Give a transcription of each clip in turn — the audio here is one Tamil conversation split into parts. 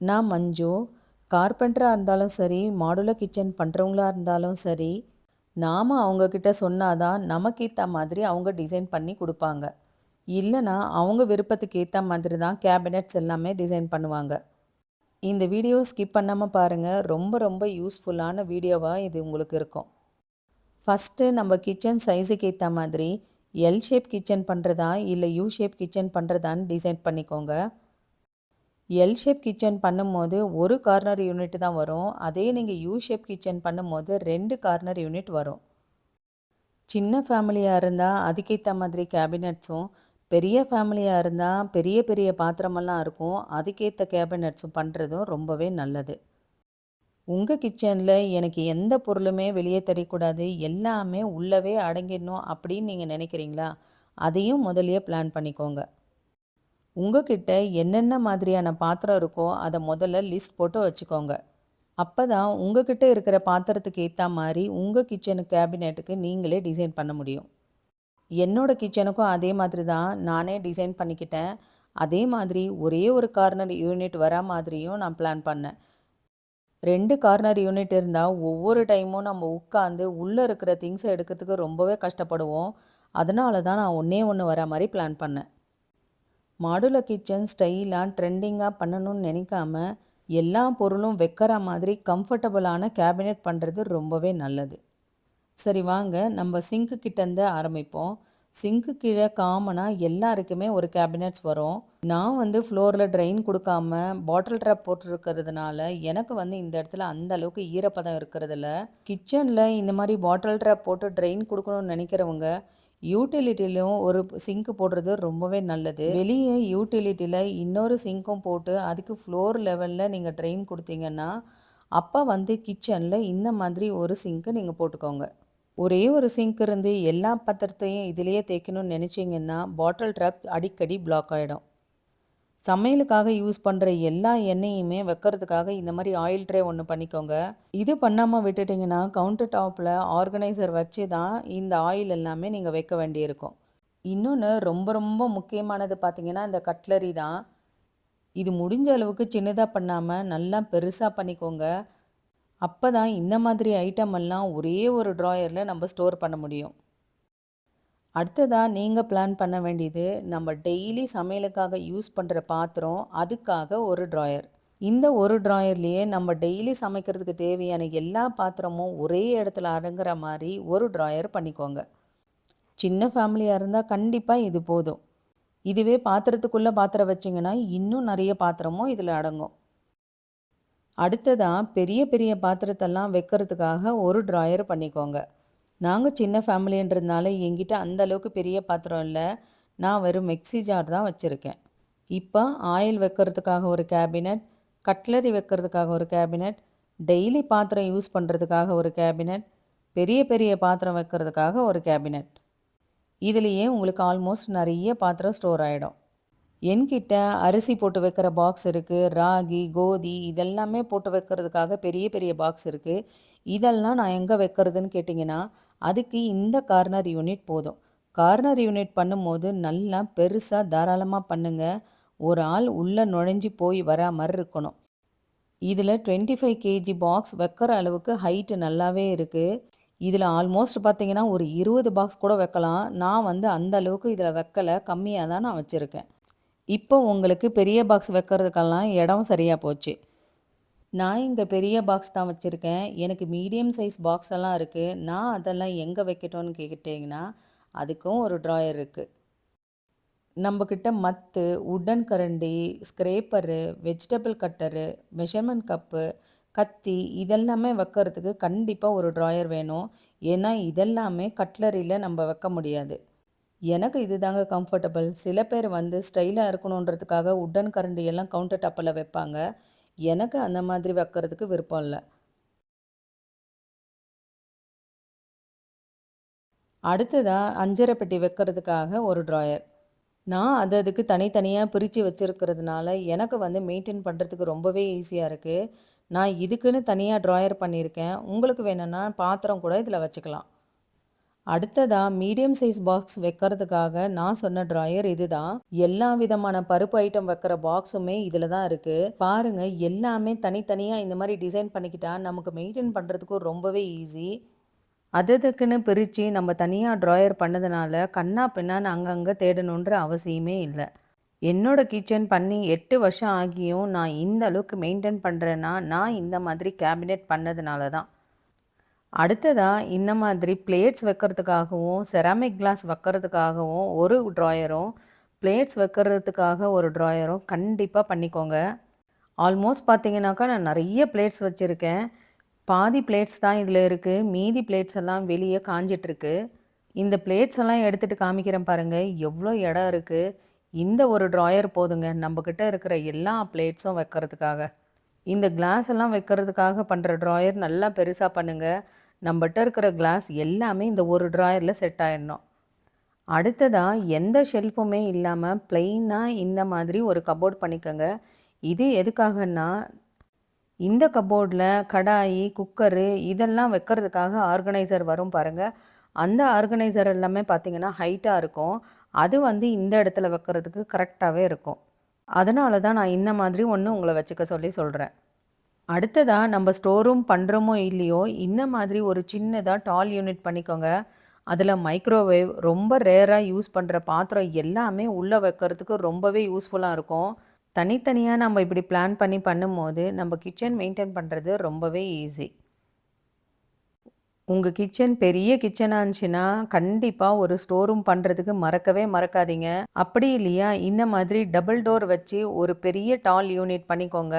நான் மஞ்சு. கார்பெண்டராக இருந்தாலும் சரி, மாடுலர் கிச்சன் பண்ணுறவங்களா இருந்தாலும் சரி, நாம் அவங்கக்கிட்ட சொன்னாதான் நமக்கு ஏற்ற மாதிரி அவங்க டிசைன் பண்ணி கொடுப்பாங்க. இல்லைனா அவங்க விருப்பத்துக்கு ஏற்ற மாதிரி தான் கேபினெட்ஸ் எல்லாமே டிசைன் பண்ணுவாங்க. இந்த வீடியோ ஸ்கிப் பண்ணாமல் பாருங்கள். ரொம்ப ரொம்ப யூஸ்ஃபுல்லான வீடியோவாக இது உங்களுக்கு இருக்கும். ஃபஸ்ட்டு நம்ம கிச்சன் சைஸுக்கு ஏற்ற மாதிரி எல் ஷேப் கிச்சன் பண்ணுறதா இல்லை யூ ஷேப் கிச்சன் பண்ணுறதான்னு டிசைன் பண்ணிக்கோங்க. எல் ஷேப் கிச்சன் பண்ணும்போது ஒரு கார்னர் யூனிட் தான் வரும். அதே நீங்கள் யூ ஷேப் கிச்சன் பண்ணும்போது 2 கார்னர் யூனிட் வரும். சின்ன ஃபேமிலியாக இருந்தால் அதுக்கேற்ற மாதிரி கேபினட்ஸும், பெரிய ஃபேமிலியாக இருந்தால் பெரிய பெரிய பாத்திரமெல்லாம் இருக்கும், அதுக்கேற்ற கேபினட்ஸும் பண்ணுறதும் ரொம்பவே நல்லது. உங்கள் கிச்சனில் எனக்கு எந்த பொருளுமே வெளியே தெரியக்கூடாது, எல்லாமே உள்ளவே அடங்கிடணும் அப்படின்னு நீங்கள் நினைக்கிறீங்களா? அதையும் முதலையே பிளான் பண்ணிக்கோங்க. உங்ககிட்ட என்னென்ன மாதிரியான பாத்திரம் இருக்கோ அதை முதல்ல லிஸ்ட் போட்டு வச்சுக்கோங்க. அப்போ தான் உங்ககிட்ட இருக்கிற பாத்திரத்துக்கு ஏற்ற மாதிரி உங்கள் கிச்சனு கேபினெட்டுக்கு நீங்களே டிசைன் பண்ண முடியும். என்னோடய கிச்சனுக்கும் அதே மாதிரி தான் நானே டிசைன் பண்ணிக்கிட்டேன். அதே மாதிரி ஒரே ஒரு கார்னர் யூனிட் வரா மாதிரியும் நான் பிளான் பண்ணேன். 2 கார்னர் யூனிட் இருந்தால் ஒவ்வொரு டைமும் நம்ம உட்காந்து உள்ளே இருக்கிற திங்ஸை எடுக்கிறதுக்கு ரொம்பவே கஷ்டப்படுவோம். அதனால தான் நான் ஒன்றே ஒன்று வர மாதிரி பிளான் பண்ணேன். மாடுலர் கிச்சன் ஸ்டைலாக ட்ரெண்டிங்காக பண்ணணும்னு நினைக்காம எல்லா பொருளும் வைக்கிற மாதிரி கம்ஃபர்டபுளான கேபினெட் பண்ணுறது ரொம்பவே நல்லது. சரி வாங்க நம்ம சிங்க்கு கிட்டேருந்து ஆரம்பிப்போம். சிங்க்கு கீழே காமனாக எல்லாருக்குமே ஒரு கேபினெட்ஸ் வரும். நான் ஃப்ளோரில் ட்ரெயின் கொடுக்காம பாட்டில் ட்ராப் போட்டுருக்கிறதுனால எனக்கு இந்த இடத்துல அந்த அளவுக்கு ஈரப்பதம் இருக்கிறதில்ல. கிச்சனில் இந்த மாதிரி பாட்டில் ட்ராப் போட்டு ட்ரெயின் கொடுக்கணும்னு நினைக்கிறவங்க யூட்டிலிட்டிலையும் ஒரு சிங்க்கு போடுறது ரொம்பவே நல்லது. வெளியே யூட்டிலிட்டியில் இன்னொரு சிங்க்கும் போட்டு அதுக்கு ஃப்ளோர் லெவலில் நீங்கள் ட்ரெயின் கொடுத்தீங்கன்னா அப்போ கிச்சனில் இந்த மாதிரி ஒரு சிங்க்கு நீங்கள் போட்டுக்கோங்க. ஒரே ஒரு சிங்க் இருந்து எல்லா பாத்திரத்தையும் இதிலேயே தேய்க்கணும்னு நினச்சிங்கன்னா பாட்டில் ட்ராப் அடிக்கடி பிளாக் ஆகிடும். சமையலுக்காக யூஸ் பண்ணுற எல்லா எண்ணெயுமே வைக்கிறதுக்காக இந்த மாதிரி ஆயில் ட்ரே ஒன்று பண்ணிக்கோங்க. இது பண்ணாமல் விட்டுட்டிங்கன்னா கவுண்டர் டாப்பில் ஆர்கனைசர் வச்சு தான் இந்த ஆயில் எல்லாமே நீங்கள் வைக்க வேண்டியிருக்கும். இன்னொன்று ரொம்ப ரொம்ப முக்கியமானது பார்த்திங்கன்னா இந்த கட்லரி தான். இது முடிஞ்ச அளவுக்கு சின்னதாக பண்ணாமல் நல்லா பெருசாக பண்ணிக்கோங்க. அப்போ தான் இந்த மாதிரி ஐட்டம் எல்லாம் ஒரே ஒரு ட்ராயரில் நம்ம ஸ்டோர் பண்ண முடியும். அடுத்ததாக நீங்கள் பிளான் பண்ண வேண்டியது நம்ம டெய்லி சமையலுக்காக யூஸ் பண்ணுற பாத்திரம், அதுக்காக ஒரு ட்ராயர். இந்த ஒரு ட்ராயர்லேயே நம்ம டெய்லி சமைக்கிறதுக்கு தேவையான எல்லா பாத்திரமும் ஒரே இடத்துல அடங்குற மாதிரி ஒரு ட்ராயர் பண்ணிக்கோங்க. சின்ன ஃபேமிலியாக இருந்தால் கண்டிப்பாக இது போதும். இதுவே பாத்திரத்துக்குள்ளே பாத்திரம் வச்சிங்கன்னா இன்னும் நிறைய பாத்திரமும் இதில் அடங்கும். அடுத்ததாக பெரிய பெரிய பாத்திரத்தெல்லாம் வைக்கிறதுக்காக ஒரு ட்ராயர் பண்ணிக்கோங்க. நாங்கள் சின்ன ஃபேமிலின்றதுனால என்கிட்ட அந்த அளவுக்கு பெரிய பாத்திரம் இல்லை. நான் வெறும் மிக்ஸி ஜார் தான் வச்சுருக்கேன். இப்போ ஆயில் வைக்கிறதுக்காக ஒரு கேபினட், கட்லரி வைக்கிறதுக்காக ஒரு கேபினட், டெய்லி பாத்திரம் யூஸ் பண்ணுறதுக்காக ஒரு கேபினட், பெரிய பெரிய பாத்திரம் வைக்கிறதுக்காக ஒரு கேபினட். இதுலேயே உங்களுக்கு ஆல்மோஸ்ட் நிறைய பாத்திரம் ஸ்டோர் ஆகிடும். என்கிட்ட அரிசி போட்டு வைக்கிற பாக்ஸ் இருக்குது, ராகி, கோதி இதெல்லாமே போட்டு வைக்கிறதுக்காக பெரிய பெரிய பாக்ஸ் இருக்குது. இதெல்லாம் நான் எங்கே வைக்கிறதுன்னு கேட்டிங்கன்னா அதுக்கு இந்த கார்னர் யூனிட் போதும். கார்னர் யூனிட் பண்ணும்போது நல்லா பெருசாக தாராளமாக பண்ணுங்கள். ஒரு ஆள் உள்ளே நுழைஞ்சி போய் வரா மாதிரி இருக்கணும். இதில் 25 kg பாக்ஸ் வைக்கிற அளவுக்கு ஹைட்டு நல்லாவே இருக்குது. இதில் ஆல்மோஸ்ட் பார்த்திங்கன்னா ஒரு 20 பாக்ஸ் கூட வைக்கலாம். நான் அந்த அளவுக்கு இதில் வைக்கலை, கம்மியாக தான் நான் வச்சுருக்கேன். இப்போ உங்களுக்கு பெரிய பாக்ஸ் வைக்கிறதுக்கெல்லாம் இடம் சரியாக போச்சு. நான் இங்கே பெரிய பாக்ஸ் தான் வச்சுருக்கேன். எனக்கு மீடியம் சைஸ் பாக்ஸ் எல்லாம் இருக்குது. நான் அதெல்லாம் எங்கே வைக்கட்டும்னு கேட்டிங்கன்னா அதுக்கும் ஒரு ட்ராயர் இருக்குது. நம்மக்கிட்ட மத்து, உட்டன் கரண்டி, ஸ்க்ரேப்பரு, வெஜிடபிள் கட்டரு, மெஷர்மெண்ட் கப்பு, கத்தி இதெல்லாமே வைக்கிறதுக்கு கண்டிப்பாக ஒரு ட்ராயர் வேணும். ஏன்னா இதெல்லாமே கட்லரியில் நம்ம வைக்க முடியாது. எனக்கு இது தாங்க கம்ஃபர்டபுள். சில பேர் ஸ்டைலாக இருக்கணுன்றதுக்காக உட்டன் கரண்டி எல்லாம் கவுண்டர் டாப்பில் வைப்பாங்க. எனக்கு அந்த மாதிரி வைக்கிறதுக்கு விருப்பம் இல்லை. அடுத்ததாக அஞ்சரை பெட்டி வைக்கிறதுக்காக ஒரு ட்ராயர். நான் அதுக்கு தனித்தனியாக பிரித்து வச்சுருக்கிறதுனால எனக்கு மெயின்டைன் பண்ணுறதுக்கு ரொம்பவே ஈஸியாக இருக்குது. நான் இதுக்குன்னு தனியாக ட்ராயர் பண்ணியிருக்கேன். உங்களுக்கு வேணும்னா பாத்திரம் கூட இதில் வச்சுக்கலாம். அடுத்ததா மீடியம் சைஸ் பாக்ஸ் வைக்கிறதுக்காக நான் சொன்ன ட்ராயர் இதுதான். எல்லா விதமான பருப்பு ஐட்டம் வைக்கிற பாக்ஸுமே இதில தான் இருக்கு. பாருங்க எல்லாமே தனித்தனியா இந்த மாரி டிசைன் பண்ணிக்கிட்டா நமக்கு மெயின்டெயின் பண்ணுறதுக்கும் ரொம்பவே ஈஸி. அதுக்குன்னு பிரித்து நம்ம தனியாக ட்ராயர் பண்ணதுனால கண்ணா பின்னான்னு அங்கங்கே தேடணுன்ற அவசியமே இல்லை. என்னோட கிச்சன் பண்ணி 8 வருஷம் ஆகியும் நான் இந்த அளவுக்கு மெயின்டைன் பண்ணுறேன்னா நான் இந்த மாதிரி கேபினெட் பண்ணதுனால தான். அடுத்ததா இந்த மாதிரி பிளேட்ஸ் வைக்கிறதுக்காகவும் செராமிக் கிளாஸ் வைக்கிறதுக்காகவும் ஒரு ட்ராயரும், பிளேட்ஸ் வைக்கிறதுக்காக ஒரு ட்ராயரும் கண்டிப்பாக பண்ணிக்கோங்க. ஆல்மோஸ்ட் பார்த்தீங்கன்னாக்கா நான் நிறைய பிளேட்ஸ் வச்சுருக்கேன். பாதி பிளேட்ஸ் தான் இதில் இருக்குது, மீதி பிளேட்ஸ் எல்லாம் வெளியே காஞ்சிட்ருக்கு. இந்த பிளேட்ஸ் எல்லாம் எடுத்துகிட்டு காமிக்கிறேன் பாருங்கள், எவ்வளோ இடம் இருக்குது. இந்த ஒரு ட்ராயர் போதுங்க நம்மக்கிட்ட இருக்கிற எல்லா பிளேட்ஸும் வைக்கிறதுக்காக. இந்த கிளாஸ் எல்லாம் வைக்கிறதுக்காக பண்ணுற ட்ராயர் நல்லா பெருசாக பண்ணுங்கள். நம்மகிட்ட இருக்கிற கிளாஸ் எல்லாமே இந்த ஒரு ட்ராயரில் செட் ஆகிடணும். அடுத்ததாக எந்த ஷெல்ஃபுமே இல்லாமல் ப்ளெயினாக இந்த மாதிரி ஒரு கபோர்ட் பண்ணிக்கோங்க. இது எதுக்காகன்னா இந்த கபோர்டில் கடாயி, குக்கரு இதெல்லாம் வைக்கிறதுக்காக ஆர்கனைசர் வரும் பாருங்கள். அந்த ஆர்கனைசர் எல்லாமே பார்த்திங்கன்னா ஹைட்டாக இருக்கும். அது இந்த இடத்துல வைக்கிறதுக்கு கரெக்டாகவே இருக்கும். அதனால தான் நான் இந்த மாதிரி ஒன்று உங்களை வச்சுக்க சொல்லி சொல்கிறேன். அடுத்ததாக நம்ம ஸ்டோர் ரூம் பண்ணுறோமோ இல்லையோ இந்த மாதிரி ஒரு சின்னதாக டால் யூனிட் பண்ணிக்கோங்க. அதில் மைக்ரோவேவ் ரொம்ப ரேராக யூஸ் பண்ணுற பாத்திரம் எல்லாமே உள்ளே வைக்கிறதுக்கு ரொம்பவே யூஸ்ஃபுல்லாக இருக்கும். தனித்தனியாக நம்ம இப்படி பிளான் பண்ணி பண்ணும்போது நம்ம கிச்சன் மெயின்டைன் பண்ணுறது ரொம்பவே ஈஸி. உங்கள் கிச்சன் பெரிய கிச்சனாக இருந்துச்சுன்னா கண்டிப்பாக ஒரு ஸ்டோர் ரூம் பண்ணுறதுக்கு மறக்கவே மறக்காதீங்க. அப்படி இல்லையா இந்த மாதிரி டபுள் டோர் வச்சு ஒரு பெரிய டால் யூனிட் பண்ணிக்கோங்க.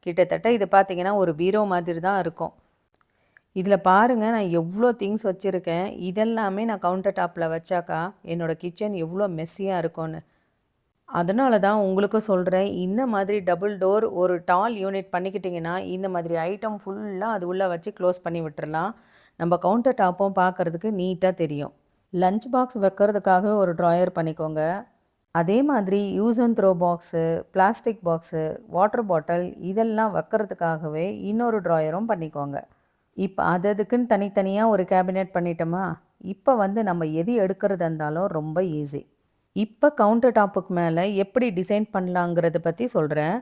கிட்டத்தட்ட இது பார்த்தீங்கன்னா ஒரு பீரோ மாதிரி தான் இருக்கும். இதில் பாருங்கள் நான் எவ்வளோ திங்ஸ் வச்சுருக்கேன். இதெல்லாமே நான் கவுண்டர் டாப்பில் வச்சாக்கா என்னோடய கிச்சன் எவ்வளோ மெஸ்ஸியாக இருக்கும்னு. அதனால தான் உங்களுக்கும் சொல்கிறேன், இந்த மாதிரி டபுள் டோர் ஒரு டால் யூனிட் பண்ணிக்கிட்டிங்கன்னா இந்த மாதிரி ஐட்டம் ஃபுல்லாக அது உள்ளே வச்சு க்ளோஸ் பண்ணி விட்டுறலாம். நம்ம கவுண்டர் டாப்பும் பார்க்குறதுக்கு நீட்டாக தெரியும். லஞ்ச் பாக்ஸ் வைக்கிறதுக்காக ஒரு ட்ராயர் பண்ணிக்கோங்க. அதே மாதிரி use and throw box, plastic box, water bottle இதெல்லாம் வைக்கிறதுக்காகவே இன்னொரு ட்ராயரும் பண்ணிக்கோங்க. இப்போ அதுக்குன்னு தனித்தனியாக ஒரு கேபினெட் பண்ணிட்டோமா, இப்போ நம்ம எது எடுக்கிறதா இருந்தாலும் ரொம்ப ஈஸி. இப்போ கவுண்டர் டாப்புக்கு மேலே எப்படி டிசைன் பண்ணலாங்கிறத பற்றி சொல்கிறேன்.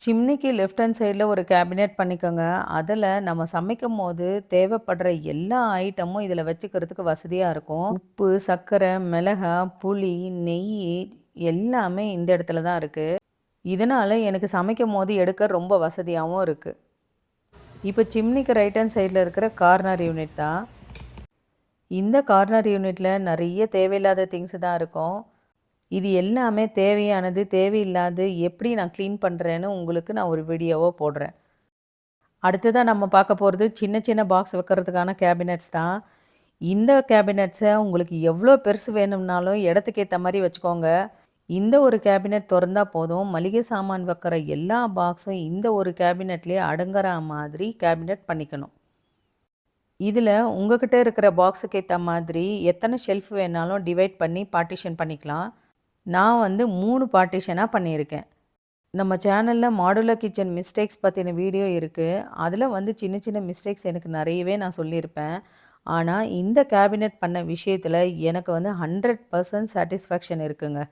சிம்னிக்கு லெஃப்ட் ஹேண்ட் சைடில் ஒரு கேபினெட் பண்ணிக்கோங்க. அதில் நம்ம சமைக்கும் போது தேவைப்படுற எல்லா ஐட்டமும் இதில் வச்சுக்கிறதுக்கு வசதியாக இருக்கும். உப்பு, சர்க்கரை, மிளகா, புளி, நெய் எல்லாமே இந்த இடத்துல தான் இருக்குது. இதனால் எனக்கு சமைக்கும் போது எடுக்க ரொம்ப வசதியாகவும் இருக்குது. இப்போ சிம்னிக்கு ரைட் ஹேண்ட் சைடில் இருக்கிற கார்னர் யூனிட் தான். இந்த கார்னர் யூனிட்டில் நிறைய தேவையில்லாத திங்ஸ் தான் இருக்கும். இது எல்லாமே தேவையானது, தேவையில்லாது எப்படி நான் க்ளீன் பண்ணுறேன்னு உங்களுக்கு நான் ஒரு வீடியோவோ போடுறேன். அடுத்ததாக நம்ம பார்க்க போகிறது சின்ன சின்ன பாக்ஸ் வைக்கிறதுக்கான கேபினெட்ஸ் தான். இந்த கேபினெட்ஸை உங்களுக்கு எவ்வளோ பெருசு வேணும்னாலும் இடத்துக்கு ஏற்ற மாதிரி வச்சுக்கோங்க. இந்த ஒரு கேபினெட் திறந்தா போதும், மளிகை சாமான் வைக்கிற எல்லா பாக்ஸும் இந்த ஒரு கேபினெட்லேயே அடங்குற மாதிரி கேபினெட் பண்ணிக்கணும். இதில் உங்ககிட்ட இருக்கிற பாக்ஸுக்கு ஏற்ற மாதிரி எத்தனை ஷெல்ஃப் வேணாலும் டிவைட் பண்ணி பார்ட்டிஷன் பண்ணிக்கலாம். நான் 3 பார்ட்டிஷனாக பண்ணியிருக்கேன். நம்ம சேனலில் மாடுலர் கிச்சன் மிஸ்டேக்ஸ் பற்றின வீடியோ இருக்குது. அதில் சின்ன சின்ன மிஸ்டேக்ஸ் எனக்கு நிறையவே நான் சொல்லியிருப்பேன். ஆனால் இந்த கேபினெட் பண்ண விஷயத்தில் எனக்கு 100% சாட்டிஸ்ஃபேக்ஷன் இருக்குங்க.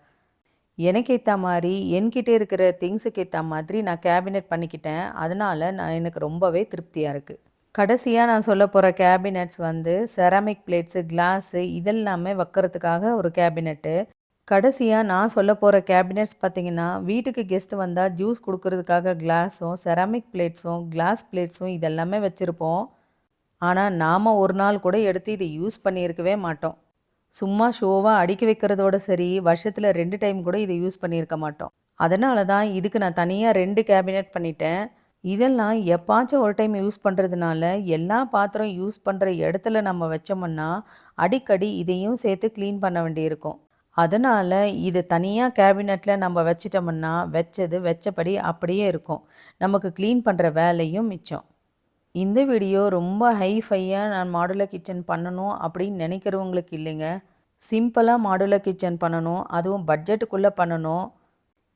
எனக்கு ஏற்ற மாதிரி என்கிட்ட இருக்கிற திங்ஸுக்கு ஏற்ற மாதிரி நான் கேபினெட் பண்ணிக்கிட்டேன். அதனால் எனக்கு ரொம்பவே திருப்தியாக இருக்குது. கடைசியாக நான் சொல்ல போகிற கேபினெட்ஸ் செராமிக் பிளேட்ஸு, கிளாஸு இதெல்லாமே வைக்கிறதுக்காக ஒரு கேபினெட்டு. கடைசியாக நான் சொல்ல போகிற கேபினெட்ஸ் பார்த்திங்கன்னா, வீட்டுக்கு கெஸ்ட் வந்தால் ஜூஸ் கொடுக்கறதுக்காக கிளாஸும், செராமிக் பிளேட்ஸும், கிளாஸ் பிளேட்ஸும் இதெல்லாமே வச்சுருப்போம். ஆனால் நாம் ஒரு நாள் கூட எடுத்து இதை யூஸ் பண்ணியிருக்கவே மாட்டோம். சும்மா ஷோவாக அடுக்கி வைக்கிறதோட சரி, வருஷத்தில் 2 டைம் கூட இதை யூஸ் பண்ணியிருக்க மாட்டோம். அதனால தான் இதுக்கு நான் தனியாக 2 கேபினெட் பண்ணிட்டேன். இதெல்லாம் எப்பாச்சும் ஒரு டைம் யூஸ் பண்ணுறதுனால எல்லா பாத்திரம் யூஸ் பண்ணுற இடத்துல நம்ம வச்சோம்னா அடிக்கடி இதையும் சேர்த்து க்ளீன் பண்ண வேண்டியிருக்கும். அதனால் இது தனியாக கேபினெட்டில் நம்ம வச்சிட்டோம்னா வச்சது வச்சபடி அப்படியே இருக்கும். நமக்கு க்ளீன் பண்ணுற வேலையும் மிச்சம். இந்த வீடியோ ரொம்ப ஹைஃபையாக நான் மாடுலர் கிச்சன் பண்ணணும் அப்படின்னு நினைக்கிறவங்களுக்கு இல்லைங்க. சிம்பிளாக மாடுலர் கிச்சன் பண்ணணும், அதுவும் பட்ஜெட்டுக்குள்ளே பண்ணணும்.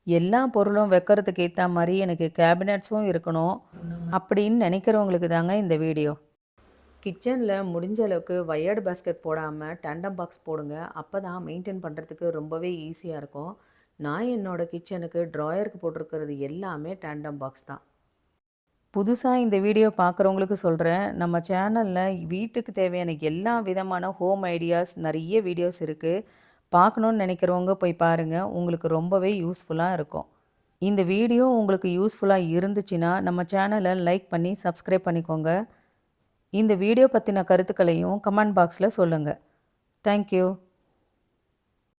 எல்லா பொருளும் வைக்கிறதுக்கு ஏற்ற மாதிரி எனக்கு கேபினெட்ஸும் இருக்கணும் அப்படின்னு நினைக்கிறவங்களுக்கு தாங்க இந்த வீடியோ. கிச்சனில் முடிஞ்ச அளவுக்கு வயர்டு பேஸ்கெட் போடாமல் டேண்டம் பாக்ஸ் போடுங்க. அப்போ தான் மெயின்டைன் பண்ணுறதுக்கு ரொம்பவே ஈஸியாக இருக்கும். நான் என்னோடய கிச்சனுக்கு ட்ராயருக்கு போட்டிருக்கிறது எல்லாமே டேண்டம் பாக்ஸ் தான். புதுசாக இந்த வீடியோ பார்க்குறவங்களுக்கு சொல்கிறேன், நம்ம சேனலில் வீட்டுக்கு தேவையான எல்லா விதமான ஹோம் ஐடியாஸ் நிறைய வீடியோஸ் இருக்குது. பார்க்கணுன்னு நினைக்கிறவங்க போய் பாருங்கள். உங்களுக்கு ரொம்பவே யூஸ்ஃபுல்லாக இருக்கும். இந்த வீடியோ உங்களுக்கு யூஸ்ஃபுல்லாக இருந்துச்சுன்னா நம்ம சேனலை லைக் பண்ணி சப்ஸ்கிரைப் பண்ணிக்கோங்க. இந்த வீடியோ பற்றின கருத்துக்களையும் கமெண்ட் பாக்ஸில் சொல்லுங்கள். தேங்க்யூ.